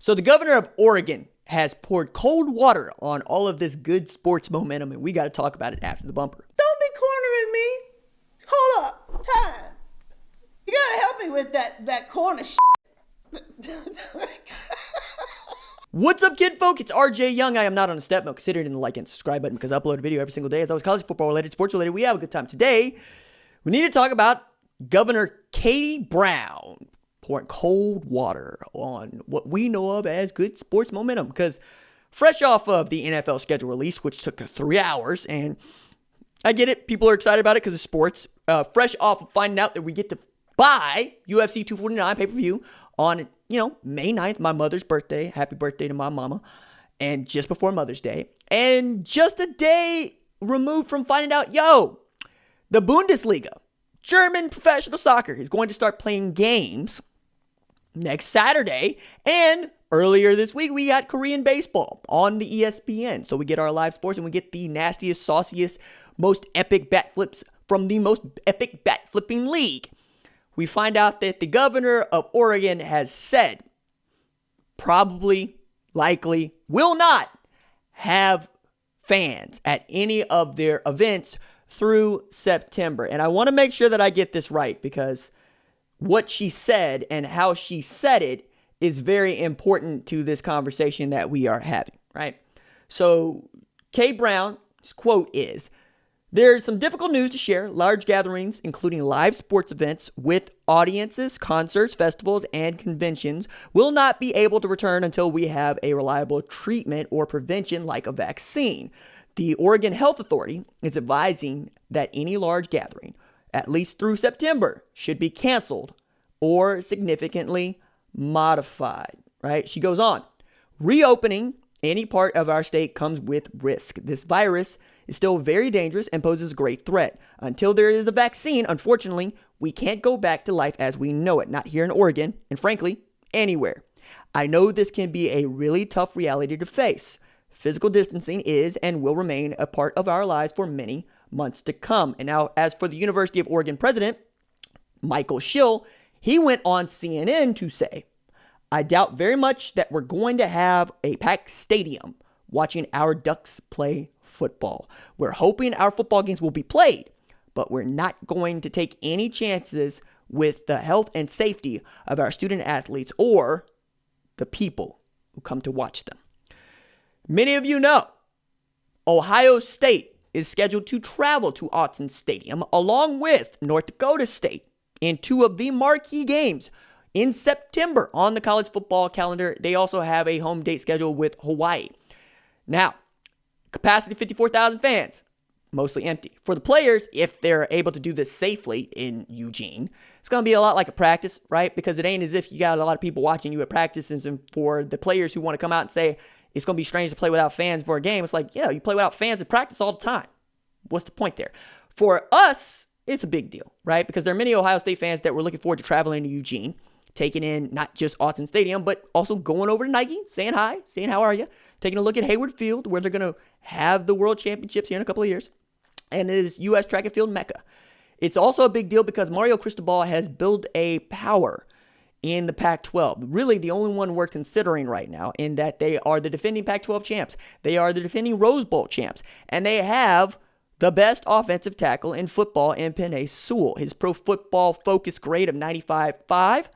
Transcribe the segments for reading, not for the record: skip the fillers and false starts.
So the governor of Oregon has poured cold water on all of this good sports momentum, and we got to talk about it after the bumper. Don't be cornering me. Hold up. Time. You got to help me with that corner shit. What's up, kid folk? It's RJ Young. I am not on a step mill. Consider hitting the like and subscribe button because I upload a video every single day. As always, college football related, sports related. We have a good time. Today, we need to talk about Governor Katie Brown pouring cold water on what we know of as good sports momentum. Because fresh off of the NFL schedule release, which took 3 hours, and I get it, people are excited about it because of sports. Fresh off of finding out that we get to buy UFC 249 pay-per-view on, May 9th, my mother's birthday. Happy birthday to my mama. And just before Mother's Day. And just a day removed from finding out, the Bundesliga, German professional soccer, is going to start playing games next Saturday. And earlier this week, we got Korean baseball on the ESPN. So we get our live sports and we get the nastiest, sauciest, most epic bat flips from the most epic bat flipping league. We find out that the governor of Oregon has said, probably, likely, will not have fans at any of their events through September. And I want to make sure that I get this right because what she said and how she said it is very important to this conversation that we are having, right? So Kay Brown's quote is, "There's some difficult news to share. Large gatherings, including live sports events with audiences, concerts, festivals, and conventions, will not be able to return until we have a reliable treatment or prevention like a vaccine. The Oregon Health Authority is advising that any large gathering, at least through September, should be canceled or significantly modified," right? She goes on, "Reopening any part of our state comes with risk. This virus is still very dangerous and poses a great threat. Until there is a vaccine, unfortunately, we can't go back to life as we know it, not here in Oregon, and frankly, anywhere. I know this can be a really tough reality to face. Physical distancing is and will remain a part of our lives for many months to come." And now, as for the University of Oregon president, Michael Schill, he went on CNN to say, "I doubt very much that we're going to have a packed stadium watching our Ducks play football. We're hoping our football games will be played, but we're not going to take any chances with the health and safety of our student athletes or the people who come to watch them." Many of you know, Ohio State is scheduled to travel to Autzen Stadium along with North Dakota State in two of the marquee games in September on the college football calendar. They also have a home date scheduled with Hawaii. Now, capacity 54,000 fans, mostly empty. For the players, if they're able to do this safely in Eugene, it's going to be a lot like a practice, right? Because it ain't as if you got a lot of people watching you at practices. And for the players who want to come out and say it's going to be strange to play without fans for a game, it's like, you play without fans at practice all the time. What's the point there? For us, it's a big deal, right? Because there are many Ohio State fans that were looking forward to traveling to Eugene, taking in not just Autzen Stadium, but also going over to Nike, saying hi, saying how are you, taking a look at Hayward Field, where they're going to have the World Championships here in a couple of years, and it is U.S. track and field mecca. It's also a big deal because Mario Cristobal has built a power in the Pac-12, really the only one we're considering right now, in that they are the defending Pac-12 champs. They are the defending Rose Bowl champs, and they have the best offensive tackle in football in Penei Sewell. His Pro Football Focus grade of 95.5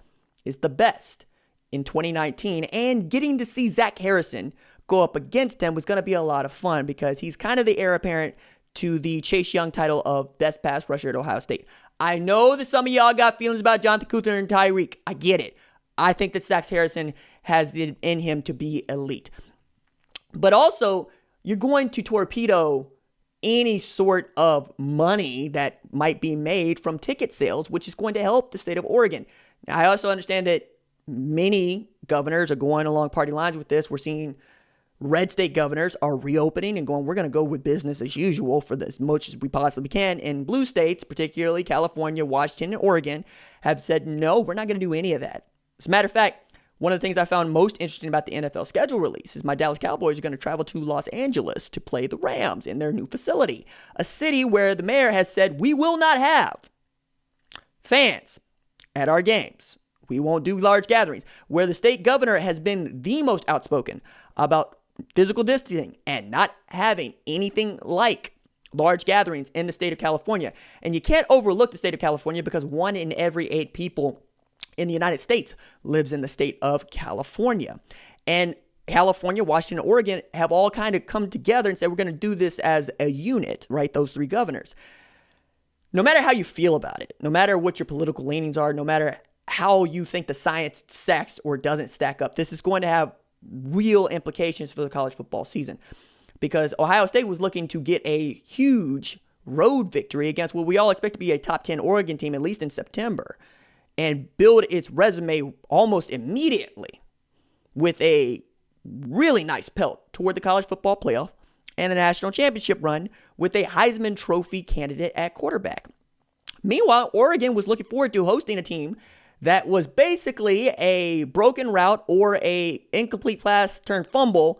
is the best in 2019, and getting to see Zach Harrison go up against him was going to be a lot of fun because he's kind of the heir apparent to the Chase Young title of best pass rusher at Ohio State. I know that some of y'all got feelings about Jonathan Kuthner and Tyreek. I get it. I think that Zach Harrison has it in him to be elite. But also, you're going to torpedo any sort of money that might be made from ticket sales, which is going to help the state of Oregon. Now, I also understand that many governors are going along party lines with this. We're seeing red state governors are reopening and going, we're going to go with business as usual for as much as we possibly can. And blue states, particularly California, Washington, and Oregon, have said, no, we're not going to do any of that. As a matter of fact, one of the things I found most interesting about the NFL schedule release is my Dallas Cowboys are going to travel to Los Angeles to play the Rams in their new facility, a city where the mayor has said, we will not have fans at our games. We won't do large gatherings. Where the state governor has been the most outspoken about physical distancing and not having anything like large gatherings in the state of California. And you can't overlook the state of California because 1 in every 8 people in the United States lives in the state of California. And California, Washington, Oregon have all kind of come together and said, we're going to do this as a unit, right? Those 3 governors. No matter how you feel about it, no matter what your political leanings are, no matter how you think the science stacks or doesn't stack up, this is going to have real implications for the college football season. Because Ohio State was looking to get a huge road victory against what we all expect to be a top 10 Oregon team, at least in September, and build its resume almost immediately with a really nice pelt toward the college football playoff and the national championship run with a Heisman Trophy candidate at quarterback. Meanwhile, Oregon was looking forward to hosting a team that was basically a broken route or a incomplete pass turned fumble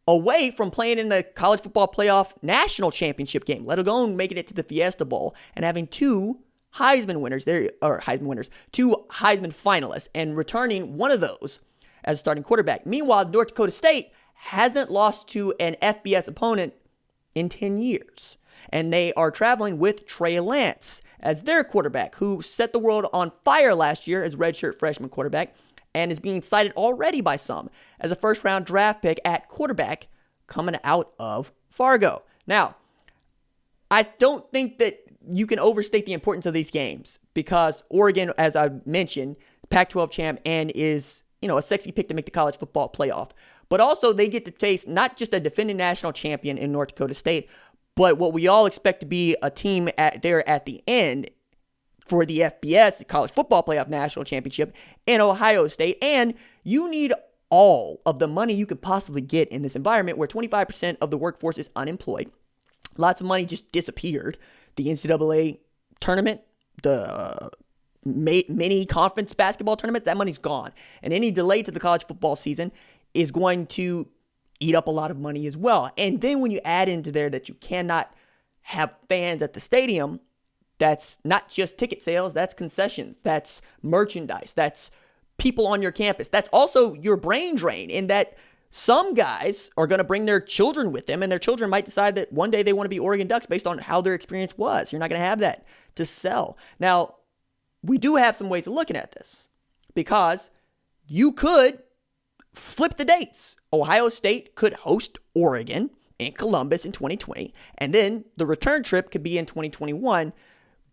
away from playing in the college football playoff national championship game, let alone making it to the Fiesta Bowl and having 2 Heisman winners, 2 Heisman finalists, and returning one of those as a starting quarterback. Meanwhile, North Dakota State hasn't lost to an FBS opponent in 10 years. And they are traveling with Trey Lance as their quarterback, who set the world on fire last year as redshirt freshman quarterback and is being cited already by some as a first-round draft pick at quarterback coming out of Fargo. Now, I don't think that you can overstate the importance of these games because Oregon, as I mentioned, Pac-12 champ and is, a sexy pick to make the college football playoff. But also they get to face not just a defending national champion in North Dakota State, but what we all expect to be a team there at the end for the FBS, College Football Playoff National Championship in Ohio State. And you need all of the money you could possibly get in this environment where 25% of the workforce is unemployed. Lots of money just disappeared. The NCAA tournament, the mini conference basketball tournament, that money's gone. And any delay to the college football season is going to eat up a lot of money as well. And then when you add into there that you cannot have fans at the stadium, that's not just ticket sales, that's concessions, that's merchandise, that's people on your campus. That's also your brain drain in that some guys are going to bring their children with them and their children might decide that one day they want to be Oregon Ducks based on how their experience was. You're not going to have that to sell. Now, we do have some ways of looking at this because you could flip the dates. Ohio State could host Oregon in Columbus in 2020, and then the return trip could be in 2021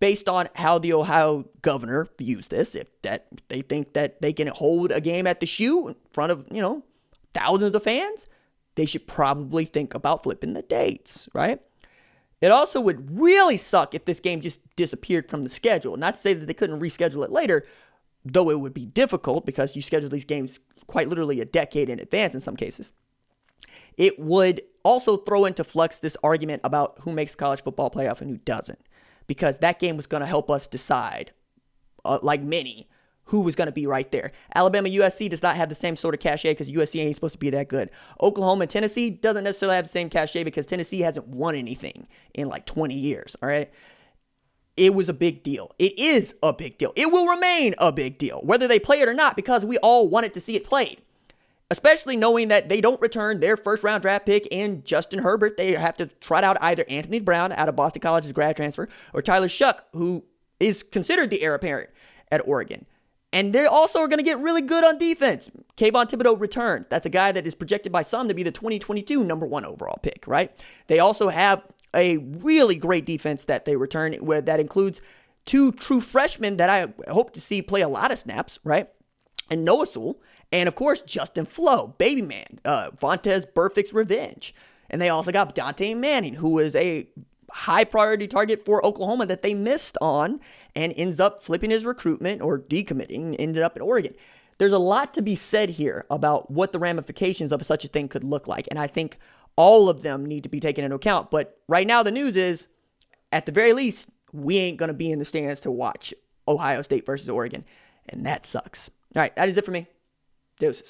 based on how the Ohio governor views this. If that they think that they can hold a game at the Shoe in front of, thousands of fans, they should probably think about flipping the dates, right? It also would really suck if this game just disappeared from the schedule. Not to say that they couldn't reschedule it later, though it would be difficult because you schedule these games quite literally a decade in advance in some cases. It would also throw into flux this argument about who makes college football playoff and who doesn't, because that game was going to help us decide, like many, who was going to be right there. Alabama, USC does not have the same sort of cachet because USC ain't supposed to be that good. Oklahoma and Tennessee doesn't necessarily have the same cachet because Tennessee hasn't won anything in like 20 years, all right? It was a big deal. It is a big deal. It will remain a big deal, whether they play it or not, because we all wanted to see it played. Especially knowing that they don't return their first-round draft pick in Justin Herbert. They have to trot out either Anthony Brown out of Boston College's grad transfer or Tyler Shuck, who is considered the heir apparent at Oregon. And they also are going to get really good on defense. Kayvon Thibodeaux returned. That's a guy that is projected by some to be the 2022 number 1 overall pick, right? They also have a really great defense that they return with that includes 2 true freshmen that I hope to see play a lot of snaps, right? And Noah Sewell. And, of course, Justin Flo, baby man, Vontez Burfict's revenge. And they also got Dante Manning, who is a high-priority target for Oklahoma that they missed on and ends up flipping his recruitment or decommitting, ended up in Oregon. There's a lot to be said here about what the ramifications of such a thing could look like. And I think all of them need to be taken into account. But right now, the news is, at the very least, we ain't going to be in the stands to watch Ohio State versus Oregon. And that sucks. All right, that is it for me. Deuces.